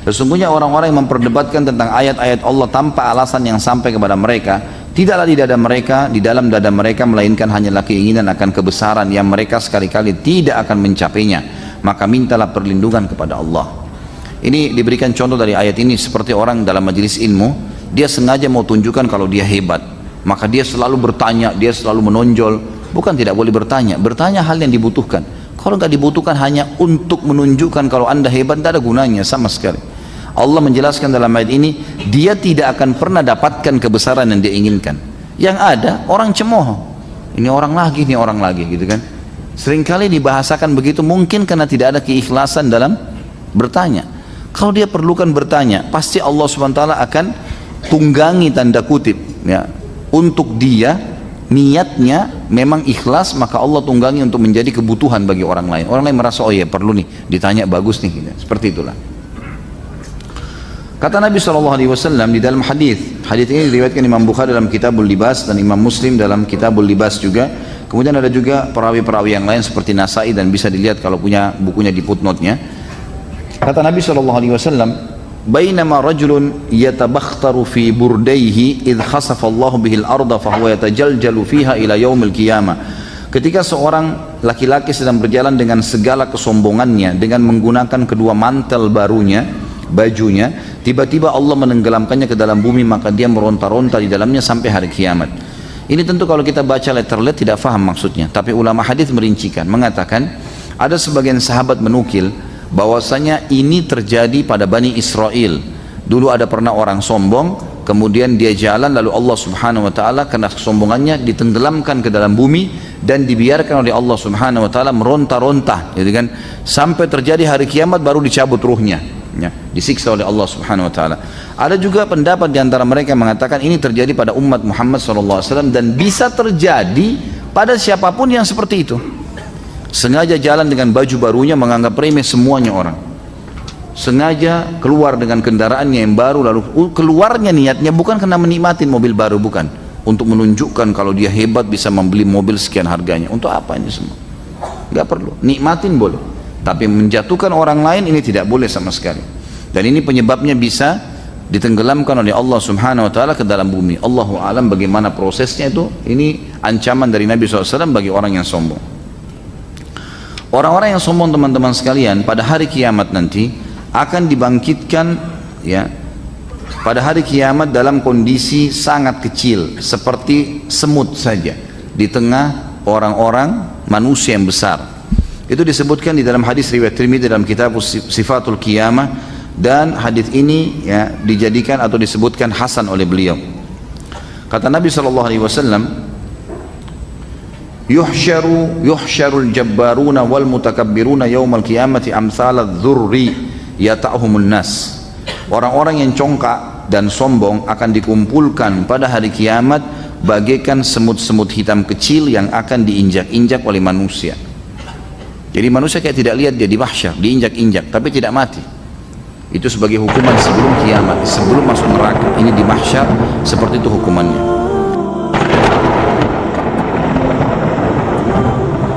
Sesungguhnya orang-orang yang memperdebatkan tentang ayat-ayat Allah tanpa alasan yang sampai kepada mereka, tidaklah di dalam dada mereka melainkan hanyalah keinginan akan kebesaran yang mereka sekali-kali tidak akan mencapainya. Maka mintalah perlindungan kepada Allah. Ini diberikan contoh dari ayat ini seperti orang dalam majelis ilmu, dia sengaja mau tunjukkan kalau dia hebat, maka dia selalu bertanya, dia selalu menonjol. Bukan tidak boleh bertanya, bertanya hal yang dibutuhkan. Kalau nggak dibutuhkan hanya untuk menunjukkan kalau anda hebat, tidak ada gunanya sama sekali. Allah menjelaskan dalam ayat ini, dia tidak akan pernah dapatkan kebesaran yang dia inginkan. Yang ada orang cemooh, ini orang lagi gitu kan. Seringkali dibahasakan begitu, mungkin karena tidak ada keikhlasan dalam bertanya. Kalau dia perlukan bertanya, pasti Allah SWT akan tunggangi tanda kutip ya, untuk dia niatnya memang ikhlas, maka Allah tunggangi untuk menjadi kebutuhan bagi orang lain. Orang lain merasa, oh ya perlu nih ditanya, bagus nih gitu. Seperti itulah. Kata Nabi SAW di dalam hadis ini diriwayatkan Imam Bukhari dalam Kitabul Libas dan Imam Muslim dalam Kitabul Libas juga. Kemudian ada juga perawi-perawi yang lain seperti Nasai, dan bisa dilihat kalau punya bukunya di footnote-nya. Kata Nabi SAW, "Bainama rajulun yatabakhtaru fi burdaihi idh khasafa Allah bihil arda fahuwa yatajaljalu fiha ila yaumil qiyamah." Ketika seorang laki-laki sedang berjalan dengan segala kesombongannya dengan menggunakan kedua mantel barunya, bajunya, tiba-tiba Allah menenggelamkannya ke dalam bumi, maka dia meronta-ronta di dalamnya sampai hari kiamat. Ini tentu kalau kita baca letter-letter tidak faham maksudnya, tapi ulama hadis merincikan, mengatakan ada sebagian sahabat menukil bahwasanya ini terjadi pada Bani Israel. Dulu ada pernah orang sombong, kemudian dia jalan, lalu Allah Subhanahu wa taala karena kesombongannya ditenggelamkan ke dalam bumi dan dibiarkan oleh Allah Subhanahu wa taala meronta-ronta, gitu kan, sampai terjadi hari kiamat baru dicabut ruhnya. Ya, disiksa oleh Allah Subhanahu wa taala. Ada juga pendapat di antara mereka yang mengatakan ini terjadi pada umat Muhammad SAW dan bisa terjadi pada siapapun yang seperti itu. Sengaja jalan dengan baju barunya, menganggap remeh semuanya orang. Sengaja keluar dengan kendaraannya yang baru, lalu keluarnya niatnya bukan karena menikmati mobil baru, bukan. Untuk menunjukkan kalau dia hebat bisa membeli mobil sekian harganya. Untuk apa ini semua? Gak perlu. Nikmatin boleh, tapi menjatuhkan orang lain ini tidak boleh sama sekali. Dan ini penyebabnya bisa ditenggelamkan oleh Allah Subhanahu wa taala ke dalam bumi. Allahu a'lam bagaimana prosesnya itu. Ini ancaman dari Nabi SAW bagi orang yang sombong. Orang-orang yang sombong, teman-teman sekalian, pada hari kiamat nanti akan dibangkitkan ya, pada hari kiamat dalam kondisi sangat kecil, seperti semut saja di tengah orang-orang manusia yang besar. Itu disebutkan di dalam hadis riwayat Tirmidzi dalam kitab Sifatul Qiyamah, dan hadis ini ya dijadikan atau disebutkan hasan oleh beliau. Kata Nabi SAW, yuhsyarul jabbaruna wal mutakabbiruna yaumal qiyamati amsalad dzurri yata'humun nas. Orang-orang yang congkak dan sombong akan dikumpulkan pada hari kiamat bagaikan semut-semut hitam kecil yang akan diinjak-injak oleh manusia. Jadi manusia kayak tidak lihat dia di mahsyar, diinjak-injak tapi tidak mati. Itu sebagai hukuman sebelum kiamat, sebelum masuk neraka. Ini di mahsyar seperti itu hukumannya.